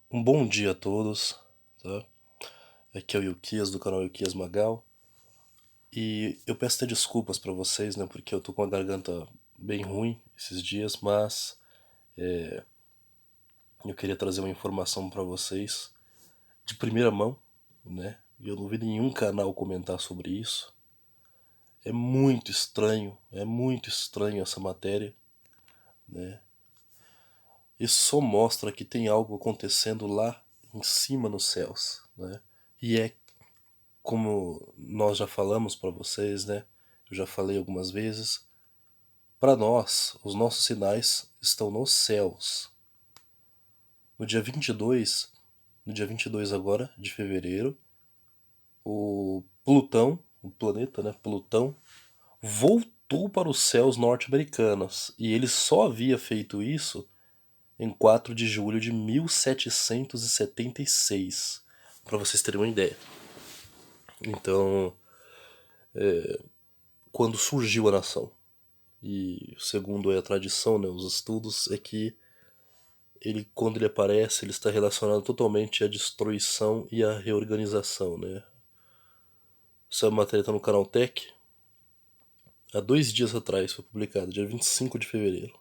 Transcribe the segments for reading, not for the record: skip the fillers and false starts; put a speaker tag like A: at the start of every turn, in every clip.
A: Um bom dia a todos, tá? Aqui é o Ilquias do canal Ilquias Magal. E eu peço até desculpas pra vocês, né? Porque eu tô com a garganta bem ruim esses dias, mas eu queria trazer uma informação pra vocês de primeira mão, né? E eu não vi nenhum canal comentar sobre isso. É muito estranho essa matéria, né? Isso só mostra que tem algo acontecendo lá em cima nos céus, né? E é como nós já falamos para vocês, né? Eu já falei algumas vezes. Para nós, os nossos sinais estão nos céus. No dia 22, no dia 22 agora de fevereiro, o Plutão, o planeta, né, Plutão, voltou para os céus norte-americanos. E ele só havia feito isso em 4 de julho de 1776, para vocês terem uma ideia. Então, quando surgiu a nação? E segundo a tradição, né, os estudos, é que quando ele aparece, ele está relacionado totalmente à destruição e à reorganização, né? Essa matéria está no canal Tech. Há 2 dias atrás foi publicado, dia 25 de fevereiro.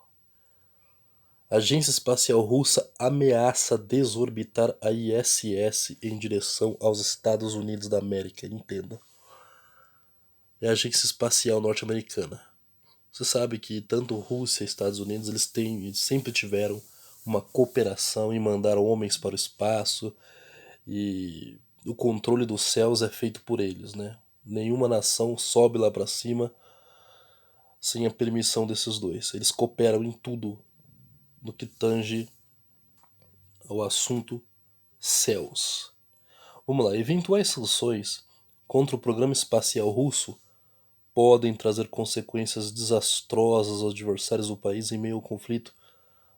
A: A Agência Espacial Russa ameaça desorbitar a ISS em direção aos Estados Unidos da América, entenda. É a Agência Espacial Norte-Americana. Você sabe que tanto Rússia e Estados Unidos eles sempre tiveram uma cooperação em mandar homens para o espaço e o controle dos céus é feito por eles, né? Nenhuma nação sobe lá para cima sem a permissão desses dois. Eles cooperam em tudo no que tange ao assunto céus. Vamos lá, eventuais sanções contra o programa espacial russo podem trazer consequências desastrosas aos adversários do país em meio ao conflito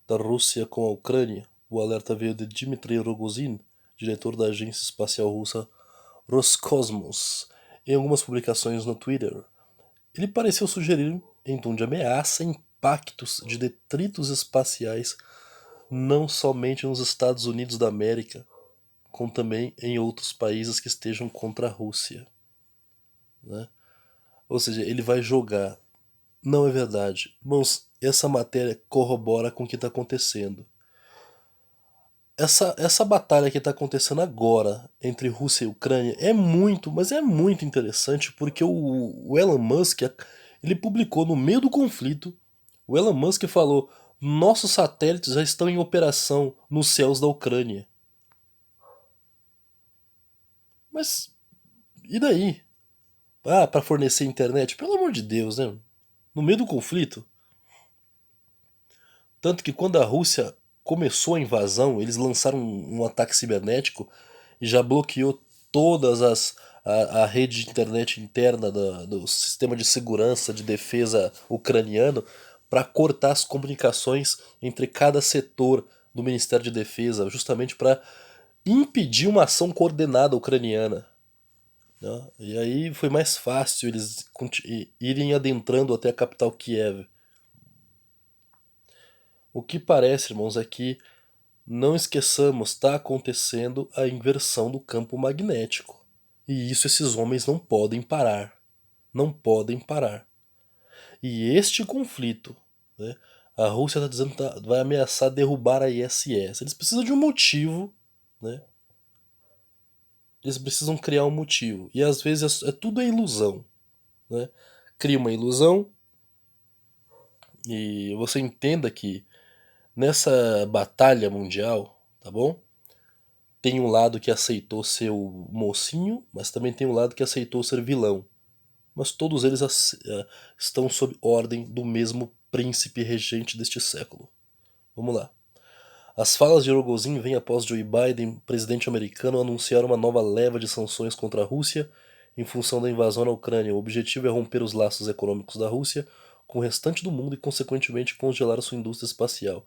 A: da Rússia com a Ucrânia. O alerta veio de Dmitry Rogozin, diretor da agência espacial russa Roscosmos. Em algumas publicações no Twitter, ele pareceu sugerir, em tom de ameaça, impactos de detritos espaciais não somente nos Estados Unidos da América, como também em outros países que estejam contra a Rússia, né? Ou seja, ele vai jogar. Não é verdade. Irmãos, essa matéria corrobora com o que está acontecendo. Essa batalha que está acontecendo agora entre Rússia e Ucrânia é muito, mas é muito interessante porque o Elon Musk, ele publicou no meio do conflito, o Elon Musk falou: nossos satélites já estão em operação nos céus da Ucrânia. Mas e daí? Ah, para fornecer internet? Pelo amor de Deus, né? No meio do conflito. Tanto que quando a Rússia começou a invasão, eles lançaram um ataque cibernético e já bloqueou todas a rede de internet interna do sistema de segurança de defesa ucraniano para cortar as comunicações entre cada setor do Ministério de Defesa, justamente para impedir uma ação coordenada ucraniana, né? E aí foi mais fácil eles irem adentrando até a capital Kiev. O que parece, irmãos, é que não esqueçamos, está acontecendo a inversão do campo magnético. E isso esses homens não podem parar. Não podem parar. E este conflito, né, a Rússia está dizendo que vai ameaçar derrubar a ISS. Eles precisam de um motivo, né? Eles precisam criar um motivo. E às vezes tudo é ilusão, né? Cria uma ilusão e você entenda que nessa batalha mundial, tá bom? Tem um lado que aceitou ser o mocinho, mas também tem um lado que aceitou ser vilão. Mas todos eles estão sob ordem do mesmo príncipe regente deste século. Vamos lá. As falas de Rogozin vêm após Joe Biden, presidente americano, anunciar uma nova leva de sanções contra a Rússia em função da invasão na Ucrânia. O objetivo é romper os laços econômicos da Rússia com o restante do mundo e, consequentemente, congelar sua indústria espacial.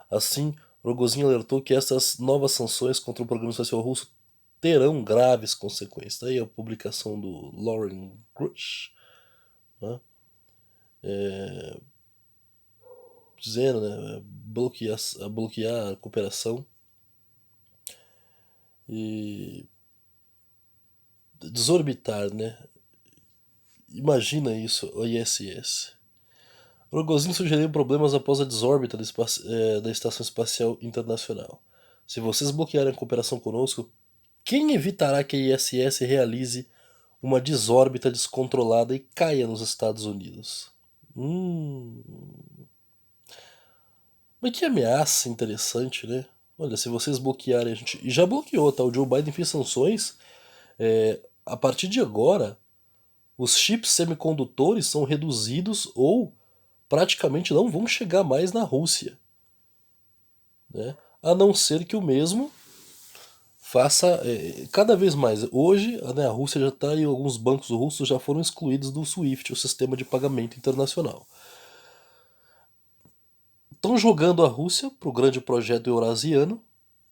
A: Assim, Rogozin alertou que essas novas sanções contra o programa espacial russo terão graves consequências. Daí a publicação do Lauren Grush, né, dizendo, né, bloquear a cooperação. E desorbitar, né? Imagina isso, o ISS. Rogozin sugeriu problemas após a desórbita da Estação Espacial Internacional. Se vocês bloquearem a cooperação conosco, quem evitará que a ISS realize uma desórbita descontrolada e caia nos Estados Unidos? Hum. Mas que ameaça interessante, né? Olha, se vocês bloquearem a gente. E já bloqueou, tá? O Joe Biden fez sanções. A partir de agora, os chips semicondutores são reduzidos ou praticamente não vão chegar mais na Rússia, né? A não ser que o mesmo faça cada vez mais. Hoje, né, a Rússia já está e alguns bancos russos já foram excluídos do SWIFT, o sistema de pagamento internacional. Estão jogando a Rússia para o grande projeto eurasiano.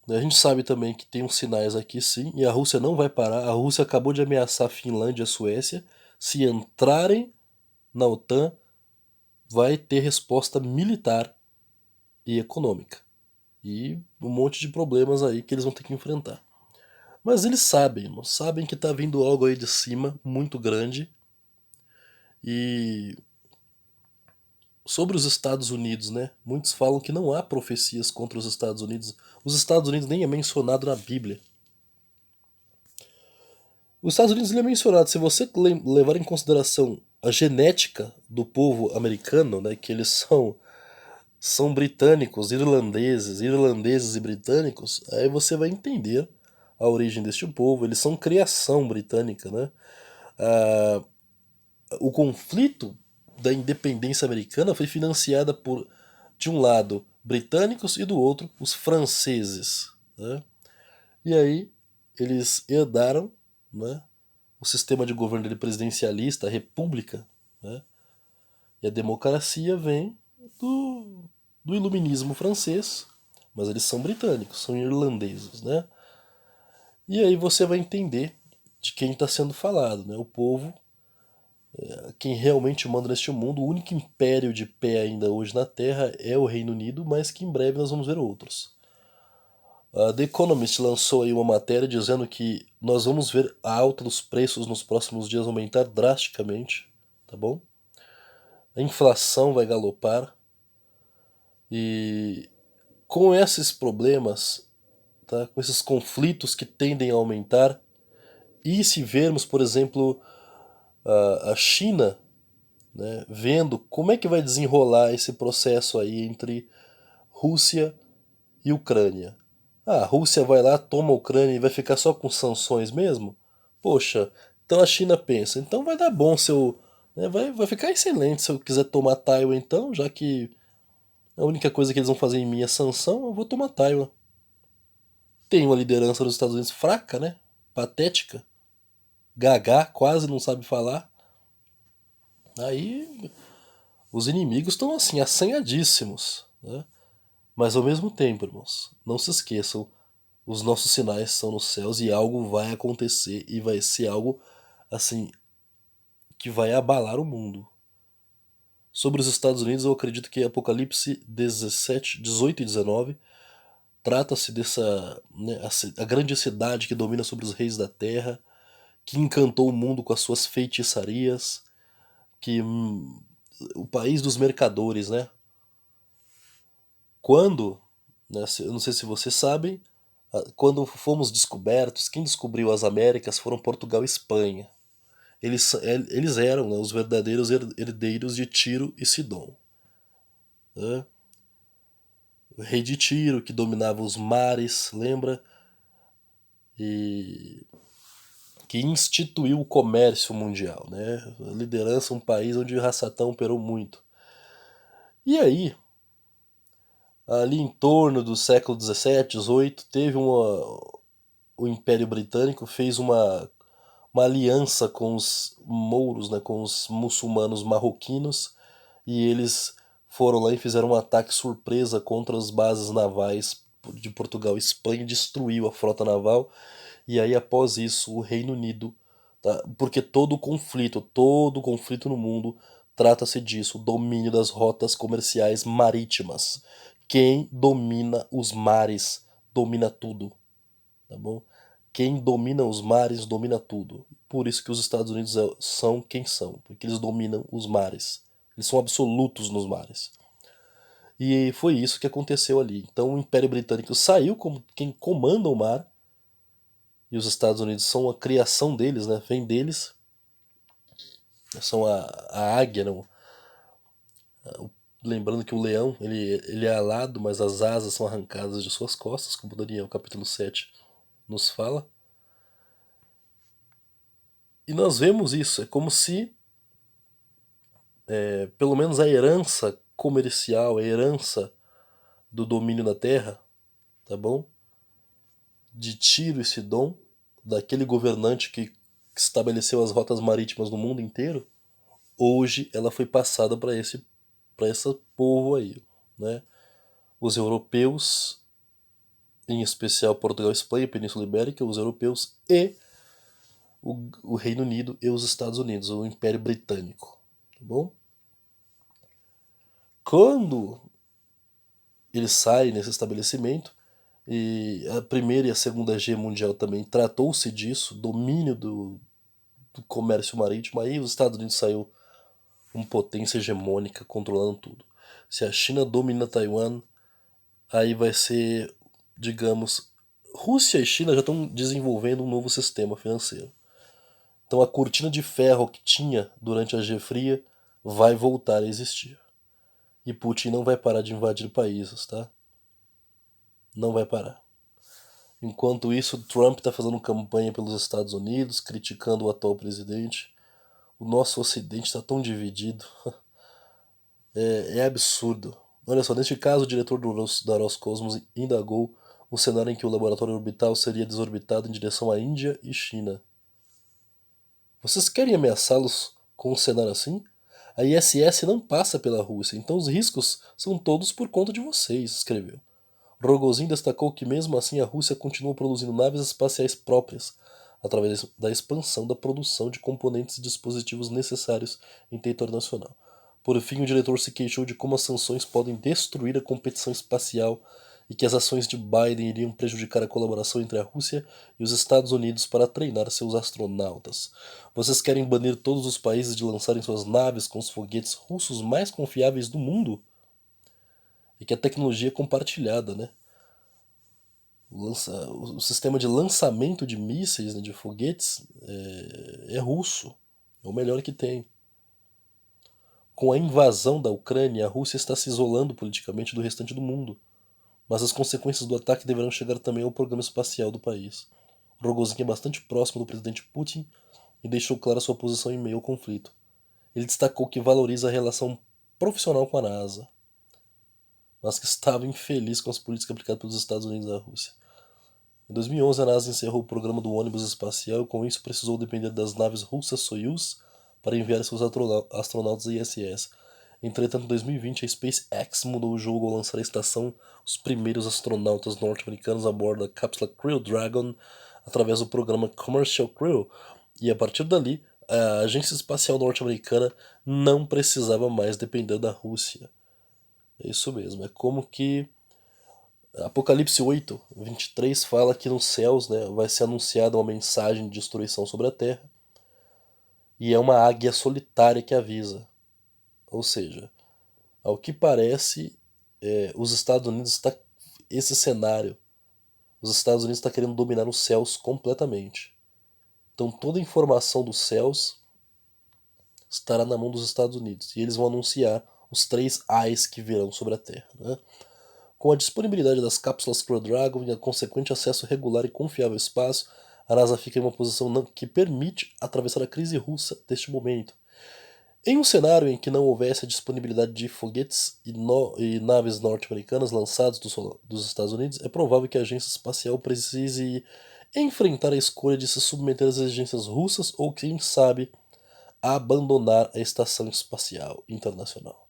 A: Né? A gente sabe também que tem uns sinais aqui sim, e a Rússia não vai parar. A Rússia acabou de ameaçar a Finlândia e a Suécia. Se entrarem na OTAN, vai ter resposta militar e econômica. E um monte de problemas aí que eles vão ter que enfrentar. Mas eles sabem, irmão, sabem que tá vindo algo aí de cima muito grande. E sobre os Estados Unidos, né? Muitos falam que não há profecias contra os Estados Unidos. Os Estados Unidos nem é mencionado na Bíblia. Os Estados Unidos ele é mencionado. Se você levar em consideração a genética do povo americano, né? Que eles são britânicos, irlandeses e britânicos, aí você vai entender a origem deste povo. Eles são criação britânica, né? Ah, o conflito da independência americana foi financiada por, de um lado, britânicos e do outro, os franceses, né? E aí eles herdaram, né, o sistema de governo dele presidencialista, a república, né? E a democracia vem do iluminismo francês, mas eles são britânicos, são irlandeses, né? E aí você vai entender de quem está sendo falado, né? O povo, quem realmente manda neste mundo, o único império de pé ainda hoje na Terra é o Reino Unido, mas que em breve nós vamos ver outros. A The Economist lançou aí uma matéria dizendo que nós vamos ver a alta dos preços nos próximos dias aumentar drasticamente, tá bom? A inflação vai galopar e com esses problemas, tá? Com esses conflitos que tendem a aumentar, e se vermos, por exemplo, a China, né, vendo como é que vai desenrolar esse processo aí entre Rússia e Ucrânia. Ah, a Rússia vai lá, toma a Ucrânia e vai ficar só com sanções mesmo? Poxa, então a China pensa, então vai dar bom se eu. Né, vai ficar excelente se eu quiser tomar Taiwan então, já que a única coisa que eles vão fazer em mim é sanção, eu vou tomar Taiwan. Tem uma liderança dos Estados Unidos fraca, né? Patética. Gagá, quase não sabe falar. Aí os inimigos estão assim, assanhadíssimos, né? Mas ao mesmo tempo, irmãos, não se esqueçam, os nossos sinais são nos céus e algo vai acontecer e vai ser algo assim que vai abalar o mundo. Sobre os Estados Unidos, eu acredito que Apocalipse 17, 18 e 19 trata-se dessa, né, a grande cidade que domina sobre os reis da terra, que encantou o mundo com as suas feitiçarias, que o país dos mercadores, né? Quando, né, eu não sei se vocês sabem, quando fomos descobertos, quem descobriu as Américas foram Portugal e Espanha. Eles eram, né, os verdadeiros herdeiros de Tiro e Sidom, né? O rei de Tiro, que dominava os mares, lembra? E que instituiu o comércio mundial, né? A liderança, um país onde o raça-satã operou muito. E aí, ali em torno do século 17, 18, o Império Britânico fez uma aliança com os mouros, né, com os muçulmanos marroquinos, e eles foram lá e fizeram um ataque surpresa contra as bases navais de Portugal e Espanha, destruiu a frota naval, e aí após isso o Reino Unido, tá, porque todo conflito no mundo trata-se disso, o domínio das rotas comerciais marítimas. Quem domina os mares domina tudo, tá bom? quem domina os mares domina tudo. Por isso que os Estados Unidos são quem são, porque eles dominam os mares. Eles são absolutos nos mares. E foi isso que aconteceu ali. Então o Império Britânico saiu como quem comanda o mar, e os Estados Unidos são a criação deles, né? Vem deles. São a águia, não? Lembrando que o leão, ele é alado, mas as asas são arrancadas de suas costas, como Daniel capítulo 7 nos fala. E nós vemos isso, é como se, pelo menos a herança comercial, a herança do domínio da terra, tá bom? De Tiro e Sidom, daquele governante que estabeleceu as rotas marítimas no mundo inteiro, hoje ela foi passada para esse povo aí, né? Os europeus, em especial Portugal, Espanha, Península Ibérica, os europeus e o Reino Unido e os Estados Unidos, o Império Britânico, tá bom? Quando ele sai nesse estabelecimento, e a primeira e a segunda Guerra Mundial também tratou-se disso, domínio do comércio marítimo, aí os Estados Unidos saiu como potência hegemônica, controlando tudo. Se a China domina Taiwan, aí vai ser, digamos, Rússia e China já estão desenvolvendo um novo sistema financeiro. Então a cortina de ferro que tinha durante a Guerra Fria vai voltar a existir. E Putin não vai parar de invadir países, tá? Não vai parar. Enquanto isso, Trump está fazendo campanha pelos Estados Unidos, criticando o atual presidente. O nosso Ocidente está tão dividido. É absurdo. Olha só, neste caso, o diretor da Roscosmos indagou um cenário em que o laboratório orbital seria desorbitado em direção à Índia e China. Vocês querem ameaçá-los com um cenário assim? A ISS não passa pela Rússia, então os riscos são todos por conta de vocês, escreveu. Rogozin destacou que mesmo assim a Rússia continua produzindo naves espaciais próprias, através da expansão da produção de componentes e dispositivos necessários em território nacional. Por fim, o diretor se queixou de como as sanções podem destruir a competição espacial e que as ações de Biden iriam prejudicar a colaboração entre a Rússia e os Estados Unidos para treinar seus astronautas. Vocês querem banir todos os países de lançarem suas naves com os foguetes russos mais confiáveis do mundo? E que a tecnologia é compartilhada, né? O sistema de lançamento de mísseis, né, de foguetes, é russo. É o melhor que tem. Com a invasão da Ucrânia, a Rússia está se isolando politicamente do restante do mundo. Mas as consequências do ataque deverão chegar também ao programa espacial do país. Rogozin é bastante próximo do presidente Putin e deixou clara sua posição em meio ao conflito. Ele destacou que valoriza a relação profissional com a NASA, mas que estava infeliz com as políticas aplicadas pelos Estados Unidos à Rússia. Em 2011, a NASA encerrou o programa do ônibus espacial e com isso precisou depender das naves russas Soyuz para enviar seus astronautas à ISS. Entretanto, em 2020, a SpaceX mudou o jogo ao lançar a estação os primeiros astronautas norte-americanos a bordo da cápsula Crew Dragon através do programa Commercial Crew, e a partir dali, a agência espacial norte-americana não precisava mais depender da Rússia. É isso mesmo, é como que Apocalipse 8:23 fala que nos céus, né, vai ser anunciada uma mensagem de destruição sobre a terra, e é uma águia solitária que avisa. Ou seja, ao que parece, os Estados Unidos está esse cenário. Os Estados Unidos está querendo dominar os céus completamente. Então toda a informação dos céus estará na mão dos Estados Unidos e eles vão anunciar os 3 Ais que virão sobre a Terra, né? Com a disponibilidade das cápsulas Crew Dragon e a consequente acesso regular e confiável ao espaço, a NASA fica em uma posição que permite atravessar a crise russa deste momento. Em um cenário em que não houvesse a disponibilidade de foguetes e naves norte-americanas lançados dos Estados Unidos, é provável que a agência espacial precise enfrentar a escolha de se submeter às exigências russas ou, quem sabe, abandonar a Estação Espacial Internacional.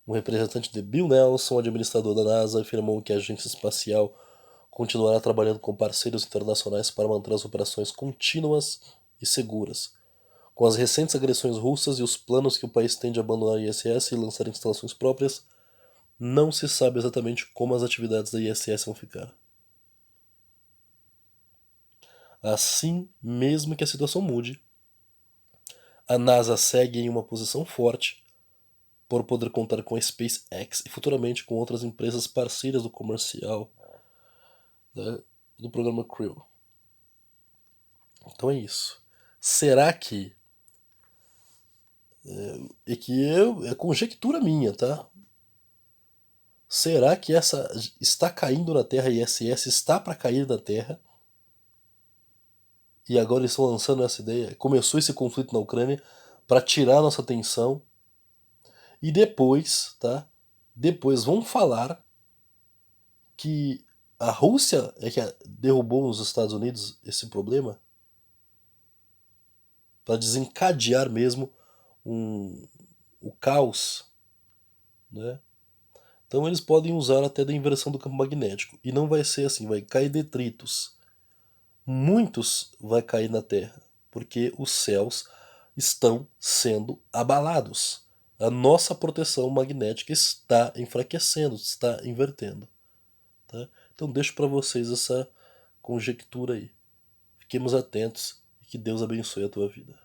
A: Um representante de Bill Nelson, administrador da NASA, afirmou que a agência espacial continuará trabalhando com parceiros internacionais para manter as operações contínuas e seguras. Com as recentes agressões russas e os planos que o país tem de abandonar a ISS e lançar instalações próprias, não se sabe exatamente como as atividades da ISS vão ficar. Assim, mesmo que a situação mude, a NASA segue em uma posição forte por poder contar com a SpaceX e futuramente com outras empresas parceiras do comercial, né, do programa Crew. Então é isso. Será que é conjectura minha, tá? Será que essa está caindo na Terra, a ISS está para cair na Terra? E agora eles estão lançando essa ideia. Começou esse conflito na Ucrânia para tirar nossa atenção. E depois, tá? Depois vão falar que a Rússia é que derrubou nos Estados Unidos esse problema para desencadear mesmo o caos, né? Então eles podem usar até da inversão do campo magnético. E não vai ser assim, vai cair detritos. Muitos vai cair na Terra, porque os céus estão sendo abalados. A nossa proteção magnética está enfraquecendo, está invertendo. Tá? Então deixo para vocês essa conjectura aí. Fiquemos atentos e que Deus abençoe a tua vida.